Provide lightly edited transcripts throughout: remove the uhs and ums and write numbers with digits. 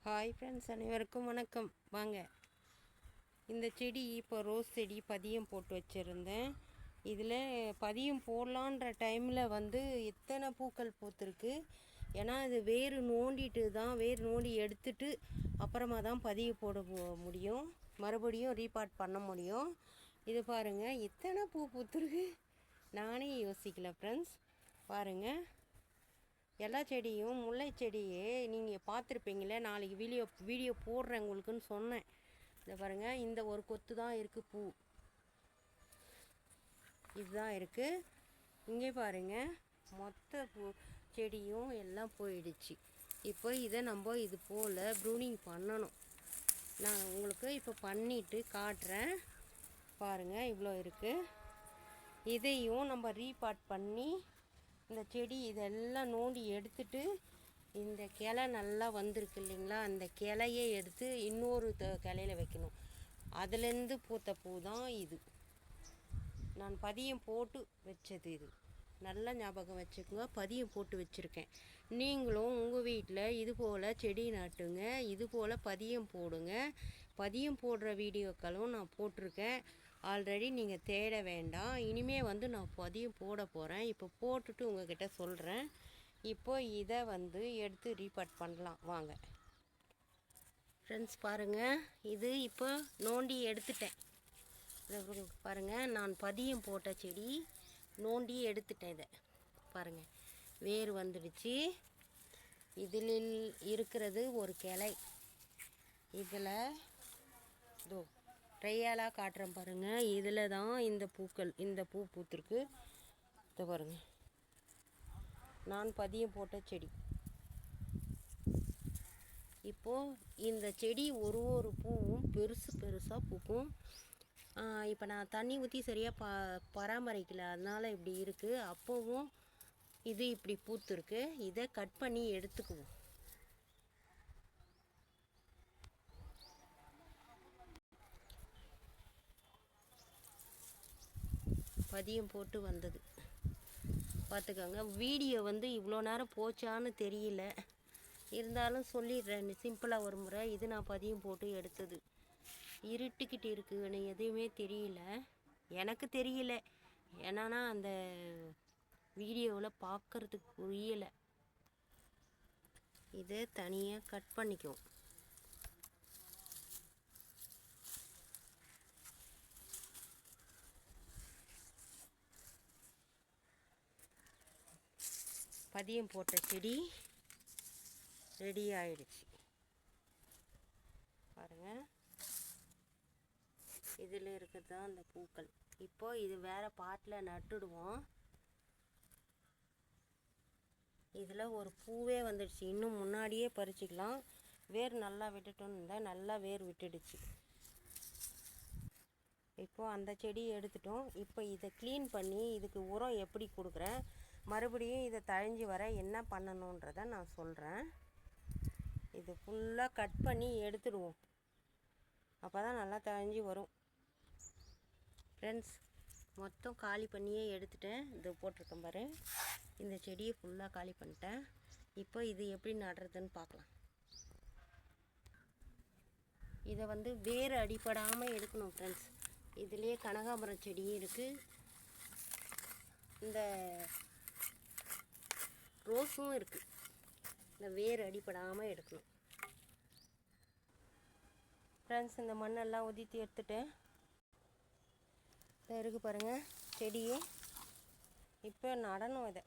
Hi friends, அனைவருக்கும் வணக்கம். வாங்க, இந்த செடி இப்போ ரோஸ் செடி பதியம் போட்டு வச்சுருந்தேன். இதில் பதியம் போடலான்ற டைமில் எத்தனை பூக்கள் பூத்துருக்கு. ஏன்னா இது வேர் நோண்டிட்டு தான், வேர் நோண்டி எடுத்துட்டு அப்புறமா தான் பதியம் போட முடியும், மறுபடியும் ரீபார்ட் பண்ண முடியும். இது பாருங்கள், எத்தனை பூ பூத்துருக்கு. நானே யோசிக்கல ஃப்ரெண்ட்ஸ். பாருங்கள், எல்லா செடியும், முல்லை செடியே நீங்கள் பார்த்துருப்பீங்களே, நாளைக்கு வீடியோ போடுறேன் உங்களுக்குன்னு சொன்னேன். இதை பாருங்கள், இந்த ஒரு கொத்து தான் இருக்குது பூ, இதுதான் இருக்குது. இங்கே பாருங்கள், மொத்த பூ செடியும் எல்லாம் போயிடுச்சு. இப்போ இதை நம்ம இது போல் ப்ரூனிங் பண்ணணும். நான் உங்களுக்கு இப்போ பண்ணிவிட்டு காட்டுறேன். பாருங்கள், இவ்வளோ இருக்குது. இதையும் நம்ம ரீபார்ட் பண்ணி இந்த செடி இதெல்லாம் நோண்டி எடுத்துட்டு, இந்த கிளை நல்லா வந்திருக்கு இல்லைங்களா, அந்த கிளையை எடுத்து இன்னொரு கிளையில் வைக்கணும். அதுலேருந்து பூத்த பூ தான் இது. நான் பதியம் போட்டு வச்சது. இது நல்லா ஞாபகம் வச்சுக்கோங்க, பதியம் போட்டு வச்சுருக்கேன். நீங்களும் உங்கள் வீட்டில் இது போல் செடி நட்டுங்க, இது போல் பதியம் போடுங்க. பதியம் போடுற வீடியோக்களும் நான் போட்டிருக்கேன் ஆல்ரெடி, நீங்கள் தேட வேண்டாம். இனிமேல் நான் பதியம் போட போகிறேன். இப்போ போட்டுட்டு உங்கள்கிட்ட சொல்கிறேன். இப்போ இதை எடுத்து ரீபார்ட் பண்ணலாம் வாங்க ஃப்ரெண்ட்ஸ். பாருங்கள், இது இப்போ நோண்டி எடுத்துட்டேன். இதை பாருங்கள், நான் பதியம் போட்ட செடி நோண்டி எடுத்துட்டேன். இதை பாருங்கள், வேர் வந்துடுச்சு. இதில் இருக்கிறது ஒரு கிளை. இதில் இதோ ட்ரையாலாக காட்டுறேன் பாருங்கள். இதில் தான் இந்த பூக்கள், இந்த பூ பூத்துருக்கு. இதை பாருங்கள், நான் பதியம் போட்ட செடி. இப்போது இந்த செடி ஒரு ஒரு பூவும் பெருசு பெருசாக பூக்கும். இப்போ நான் தண்ணி ஊற்றி சரியாக பராமரிக்கல, அதனால் இப்படி இருக்குது. அப்போவும் இது இப்படி பூத்துருக்கு. இதை கட் பண்ணி எடுத்துக்குவோம். பதியம் போட்டு வந்தது பார்த்துக்கோங்க. வீடியோ இவ்வளோ நேரம் போச்சான்னு தெரியல, இருந்தாலும் சொல்லிடுறேன் சிம்பிளாக ஒரு முறை. இது நான் பதியம் போட்டு எடுத்தது. இருட்டுக்கிட்டு இருக்குன்னு எதுவுமே தெரியல, எனக்கு தெரியல. ஏன்னா அந்த வீடியோவில் பார்க்குறதுக்கு புரியலை. இதை தனியாக கட் பண்ணிக்குவோம். பதியம் போட்ட செடி ரெடி ஆயிடுச்சு பாருங்கள். இதில் இருக்கிறது தான் அந்த பூக்கள். இப்போது இது வேறு பாட்டில் நட்டுடுவோம். இதில் ஒரு பூவே வந்துடுச்சு, இன்னும் முன்னாடியே பறிச்சிக்கலாம். வேர் நல்லா விட்டுட்டோன்னு இருந்தால் நல்லா வேர் விட்டுடுச்சு. இப்போது அந்த செடியை எடுத்துட்டோம். இப்போ இதை க்ளீன் பண்ணி இதுக்கு உரம் எப்படி கொடுக்குறேன், மறுபடியும் இதை தழிஞ்சு வர என்ன பண்ணணுன்றதை நான் சொல்கிறேன். இது ஃபுல்லாக கட் பண்ணி எடுத்துடுவோம், அப்போ தான் நல்லா தழிஞ்சு வரும் ஃப்ரெண்ட்ஸ். மொத்தம் காலி பண்ணியே எடுத்துட்டேன். இது போட்டிருக்கேன் பாரு, இந்த செடியை ஃபுல்லாக காலி பண்ணிட்டேன். இப்போ இது எப்படி நடுறதுன்னு பார்க்கலாம். இதை வேறு அடிப்படாமல் எடுக்கணும் ஃப்ரெண்ட்ஸ். இதுலேயே கனகாம்பரம் செடியும் இருக்குது, இந்த ரோஸும் இருக்குது. இந்த வேர் அடிப்படாமல் எடுக்கணும் ஃப்ரெண்ட்ஸ். இந்த மண்ணெல்லாம் உதிர்த்தி எடுத்துட்டேன். இதை இருக்குது பாருங்கள் செடியே. இப்போ நடணும் இதை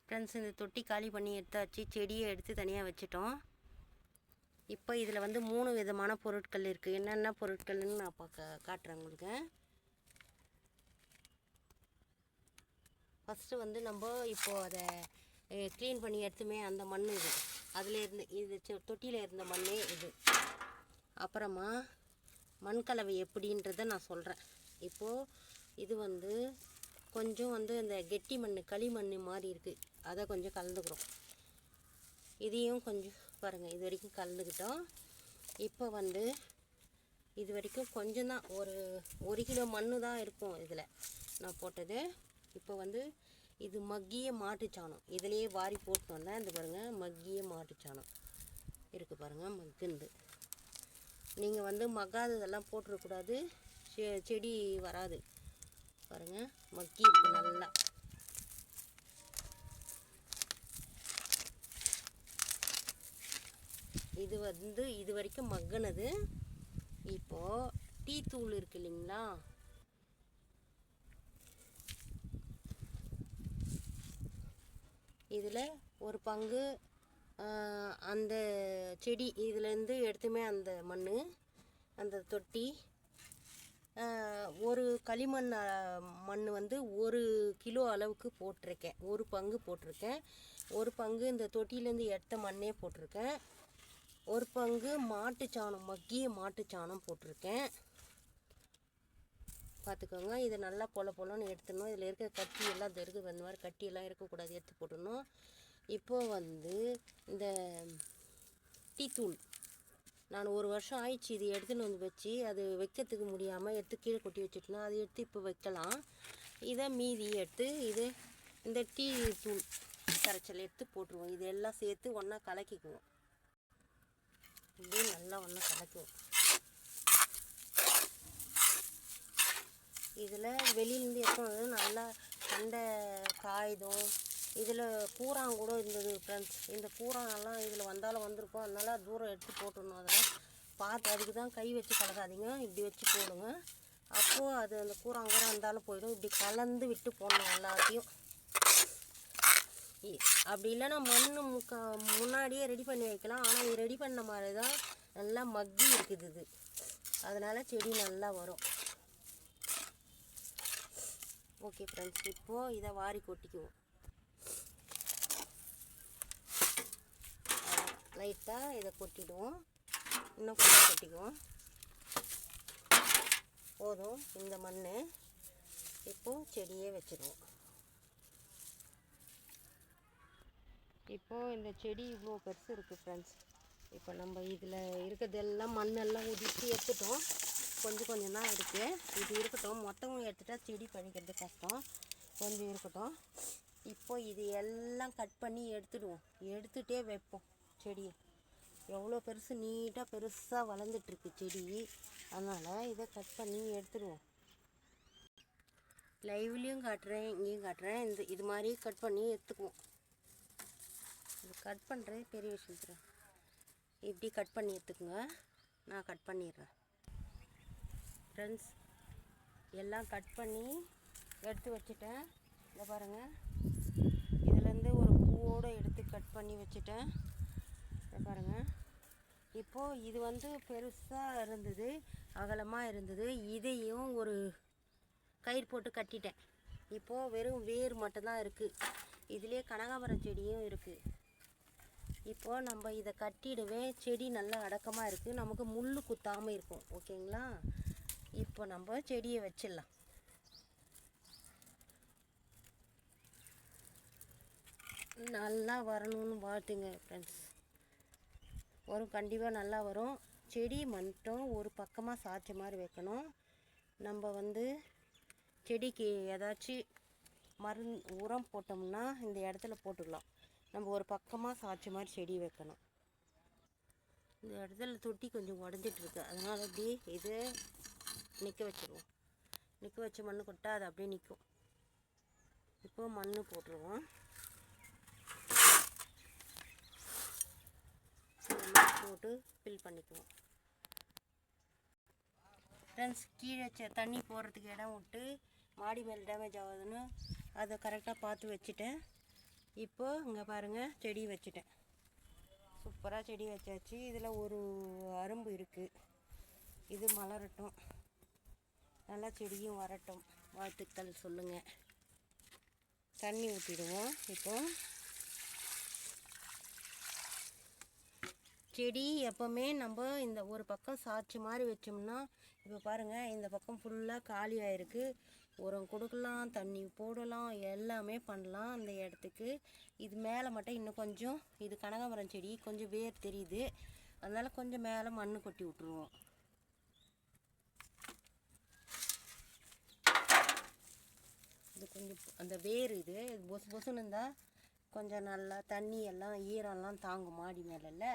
ஃப்ரெண்ட்ஸ். இந்த தொட்டி காலி பண்ணி எடுத்தாச்சு, செடியை எடுத்து தனியாக வச்சுட்டோம். இப்போ இதில் 3 விதமான பொருட்கள் இருக்குது. என்னென்ன பொருட்கள்னு நான் காட்டுறேன் உங்களுக்கு. ஃபஸ்ட்டு நம்ம இப்போது அதை க்ளீன் பண்ணி எடுத்துமே அந்த மண் இது, அதில் இருந்து இது தொட்டியில் இருந்த மண்ணே இது. அப்புறமா மண்கலவை எப்படின்றத நான் சொல்கிறேன். இப்போது இது கொஞ்சம் இந்த கெட்டி மண், களிமண் மாதிரி இருக்குது, அதை கொஞ்சம் கலந்துக்கிறோம். இதையும் கொஞ்சம் பாருங்கள், இது வரைக்கும் கலந்துக்கிட்டோம். இப்போ இது வரைக்கும் கொஞ்சம் தான், ஒரு 1 கிலோ மண் தான் இருக்கும் இதில் நான் போட்டது. இப்போ இது மக்கிய மாட்டுச்சாணம். இதிலேயே வாரி போட்டு வந்தேன். இந்த பாருங்கள், மக்கிய மாட்டுச்சாணம் இருக்குது பாருங்கள், மக்குந்து. நீங்கள் வந்து மக்காததெல்லாம் போட்டுறக்கூடாது, செடி வராது. பாருங்கள், மக்கி இருக்குது நல்லா. இது வந்து இது வரைக்கும் மக்கினது. இப்போது டீ தூள் இருக்கு இல்லைங்களா, இதில் ஒரு பங்கு அந்த செடி இதுலேருந்து எடுத்துமே அந்த மண், அந்த தொட்டி, ஒரு களிமண் மண் வந்து 1 கிலோ அளவுக்கு போட்டிருக்கேன். ஒரு பங்கு போட்டிருக்கேன். ஒரு பங்கு இந்த தொட்டியிலேருந்து எடுத்த மண்ணே போட்டிருக்கேன். ஒரு பங்கு மாட்டுச்சாணம், மக்கிய மாட்டுச்சாணம் போட்டிருக்கேன். பார்த்துக்கோங்க. இதை நல்லா பொலன்னு எடுத்துடணும். இதில் இருக்க கட்டி எல்லாம் இந்த இருக்குது, அந்த மாதிரி கட்டியெல்லாம் இருக்கக்கூடாது, எடுத்து போட்டுடணும். இப்போது வந்து இந்த டீத்தூள் நான் 1 வருஷம் ஆயிடுச்சு இது எடுத்துன்னு வந்து வச்சு, அது வைக்கிறதுக்கு முடியாமல் எடுத்து கீழே கொட்டி வச்சுட்டோன்னா, அதை எடுத்து இப்போ வைக்கலாம். இதை மீதி எடுத்து இந்த டீ தூள் கரைச்சல் எடுத்து போட்டுருவோம். இதெல்லாம் சேர்த்து ஒன்றா கலக்கிக்குவோம். இப்படியே நல்லா ஒன்றா கலக்குவோம். இதில் வெளியிலேருந்து எடுத்து நல்லா சண்டை காயுதும். இதில் பூரான் கூட இருந்தது ஃப்ரெண்ட்ஸ். இந்த பூரானெல்லாம் இதில் வந்தாலும் வந்திருக்கும். அதனால தூரம் எடுத்து போட்டுடணும். அதெல்லாம் பார்த்து, அதுக்கு தான் கை வச்சு கலக்காதீங்க, இப்படி வச்சு போடுங்க. அப்போது அது அந்த கூறாங்கூரம் இருந்தாலும் போயிடும். இப்படி கலந்து விட்டு போடணும் எல்லாத்தையும். அப்படி இல்லைன்னா மண் முன்னாடியே ரெடி பண்ணி வைக்கலாம். ஆனால் இது ரெடி பண்ண மாதிரி தான் நல்லா மக்கி இருக்குது இது. அதனால் செடி நல்லா வரும். ஓகே ஃப்ரெண்ட்ஸ், இப்போது இதை வாரி கொட்டிக்குவோம். லைட்டாக இதை கொட்டிடுவோம். இன்னும் கொஞ்சம் கொட்டிக்குவோம். போதும் இந்த மண். இப்போது செடியே வச்சுருவோம். இப்போது இந்த செடி இவ்வளோ பெருசு இருக்குது ஃப்ரெண்ட்ஸ். இப்போ நம்ம இதில் இருக்கிறதெல்லாம் மண்ணெல்லாம் உதித்து எடுத்துட்டோம். கொஞ்சம் தான் இருக்குது. இது இருக்கட்டும். மொத்தமும் எடுத்துட்டா செடி பழிக்கிறது கஷ்டம். கொஞ்சம் இருக்கட்டும். இப்போ இது எல்லாம் கட் பண்ணி எடுத்துடுவோம். எடுத்துகிட்டே வைப்போம் செடியை. எவ்வளோ பெருசு நீட்டாக பெருசாக வளர்ந்துட்டுருக்கு செடி. அதனால் இதை கட் பண்ணி எடுத்துடுவோம். லைவ்லேயும் காட்டுறேன், இங்கேயும் காட்டுறேன். இது மாதிரி கட் பண்ணி எடுத்துக்குவோம். இது கட் பண்ணுறது பெரிய விஷயம். இப்படி கட் பண்ணி எடுத்துக்குங்க. நான் கட் பண்ணிடுறேன் ஃப்ரெண்ட்ஸ். எல்லாம் கட் பண்ணி எடுத்து வச்சுட்டேன். இதை பாருங்கள், இதுலேருந்து ஒரு பூவோடு எடுத்து கட் பண்ணி வச்சுட்டேன். இதை பாருங்கள். இப்போது இது வந்து பெருசாக இருந்தது, அகலமாக இருந்தது. இதையும் ஒரு கயிறு போட்டு கட்டிட்டேன். இப்போது வெறும் வேர் மட்டும்தான் இருக்குது. இதுலேயே கனகாமரம் செடியும் இருக்குது. இப்போது நம்ம இதை கட்டிடவே செடி நல்லா அடக்கமாக இருக்குது. நமக்கு முள் குத்தாமல் இருக்கும். ஓகேங்களா? இப்போ நம்ம செடியை வச்சிடலாம். நல்லா வரணும்னு வாழ்த்துங்க ஃப்ரெண்ட்ஸ். வரும், கண்டிப்பாக நல்லா வரும். செடி மட்டும் ஒரு பக்கமாக சாய்ச்ச மாதிரி வைக்கணும். நம்ம வந்து செடிக்கு ஏதாச்சும் உரம் போட்டோம்னா இந்த இடத்துல போட்டுக்கலாம். நம்ம ஒரு பக்கமாக சாய்ச்ச மாதிரி செடி வைக்கணும். இந்த இடத்துல தொட்டி கொஞ்சம் உடஞ்சிட்ருக்கு. அதனால் அப்படியே இதை நிற்க வச்சுருவோம். நிற்க வச்சு மண் கொட்டா அது அப்படியே நிற்கும். இப்போ மண் போட்டுருவோம். போட்டு ஃபில் பண்ணிக்குவோம் ஃப்ரெண்ட்ஸ். கீழே தண்ணி போடுறதுக்கு இடம் விட்டு மாடி மேல் டேமேஜ் ஆகுதுன்னு அதை கரெக்டாக பார்த்து வச்சுட்டேன். இப்போது இங்கே பாருங்கள், செடி வச்சுட்டேன். சூப்பராக செடி வச்சாச்சு. இதில் ஒரு அரும்பு இருக்குது. இது மலரட்டும், நல்லா செடியும் வரட்டும். வாழ்த்துக்கள் சொல்லுங்கள். தண்ணி ஊற்றிடுவோம். இப்போ செடி எப்போவுமே நம்ம இந்த ஒரு பக்கம் சாய்ச்சி மாதிரி வச்சோம்னா, இப்போ பாருங்கள் இந்த பக்கம் ஃபுல்லாக காலி ஆகிருக்கு. உரம் கொடுக்கலாம், தண்ணி போடலாம், எல்லாமே பண்ணலாம் அந்த இடத்துக்கு. இது மேலே மட்டும் இன்னும் கொஞ்சம், இது கனகாமரம் செடி கொஞ்சம் வேர் தெரியுது. அதனால் கொஞ்சம் மேலே மண் கொட்டி விட்ருவோம். இது கொஞ்சம் அந்த வேர் இது பொசு பொசுன்னு இருந்தால் கொஞ்சம் நல்லா தண்ணி எல்லாம் ஈரம்லாம் தாங்கும் மாடி மேலே,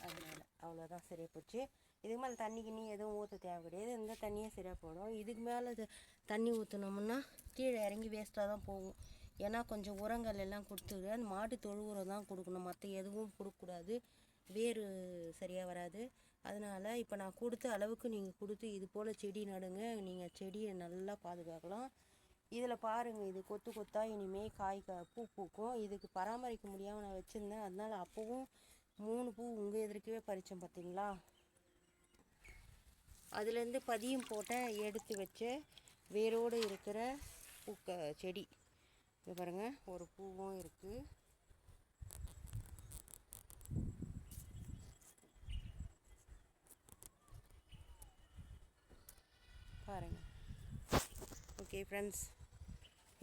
அதனால் அவ்வளோதான் சரியாக போச்சு. இதுக்கு மேலே தண்ணி கிண்ணி எதுவும் ஊற்ற தேவை கிடையாது, இந்த தண்ணியே சரியாக போடும். இதுக்கு மேலே தண்ணி ஊற்றினோம்னா கீழே இறங்கி வேஸ்ட்டாக தான் போகும். ஏன்னா கொஞ்சம் உரங்கள் எல்லாம் கொடுத்துது, அந்த மாட்டு தொழு உரம் தான் கொடுக்கணும், மற்ற எதுவும் கொடுக்கக்கூடாது, வேர் சரியாக வராது. அதனால் இப்போ நான் கொடுத்த அளவுக்கு நீங்கள் கொடுத்து இது போல் செடி நடுங்க, நீங்கள் செடியை நல்லா பாதுகாக்கலாம். இதில் பாருங்கள், இது கொத்து கொத்தாக இனிமேல் பூ பூக்கும். இதுக்கு பராமரிக்க முடியாமல் நான் வச்சுருந்தேன், அதனால் அப்போவும் 3 பூ உங்கள் எதிர்க்கவே பறித்தேன் பார்த்தீங்களா. அதுலேருந்து பதியம் போட்ட எடுத்து வச்ச வேரோடு இருக்கிற செடி. இங்கே பாருங்கள், ஒரு பூவும் இருக்குது. பாருங்கள். ஓகே ஃப்ரெண்ட்ஸ்,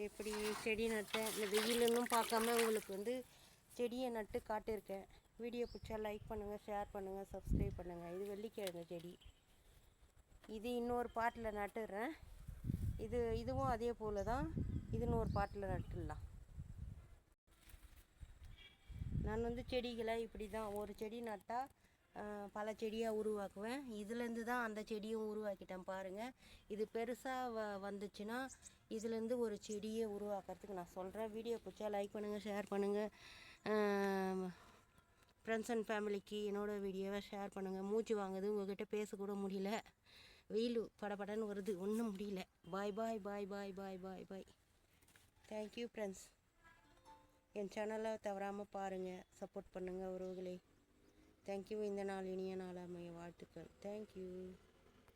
எப்படி செடி நட்டேன், இந்த வெயிலெல்லாம் பார்க்காம உங்களுக்கு செடியை நட்டு காட்டியிருக்கேன். வீடியோ பிடிச்சா லைக் பண்ணுங்கள், ஷேர் பண்ணுங்கள், சப்ஸ்கிரைப் பண்ணுங்கள். இது வெள்ளிக்கிழங்கு செடி. இது இன்னொரு பாட்டில் நட்டுடுறேன். இதுவும் அதே போல் தான், இது இன்னொரு பாட்டில் நட்டுடலாம். நான் செடிகளை இப்படி தான், ஒரு செடி நட்டால் பல செடியாக உருவாக்குவேன். இதுலேருந்து தான் அந்த செடியும் உருவாக்கிட்டேன் பாருங்கள். இது பெருசாக வந்துச்சுன்னா இதுலேருந்து ஒரு செடியை உருவாக்குறதுக்கு நான் சொல்கிறேன். வீடியோ பிடிச்சா லைக் பண்ணுங்கள், ஷேர் பண்ணுங்கள். ஃப்ரெண்ட்ஸ் அண்ட் ஃபேமிலிக்கு என்னோடய வீடியோவை ஷேர் பண்ணுங்கள். மூச்சு வாங்குது, உங்கள்கிட்ட பேசக்கூட முடியல, வெயில் படபடன்னு வருது, ஒன்றும் முடியல. பாய் பாய் பாய் பாய் பாய் பாய் பாய். Thank you friends. என் சேனலை தவறாமல் பாருங்கள், சப்போர்ட் பண்ணுங்கள் உறவுகளே. தேங்க்யூ. இந்த நாள் இனிய நாள் அமைய வாழ்த்துக்கள். தேங்க்யூ.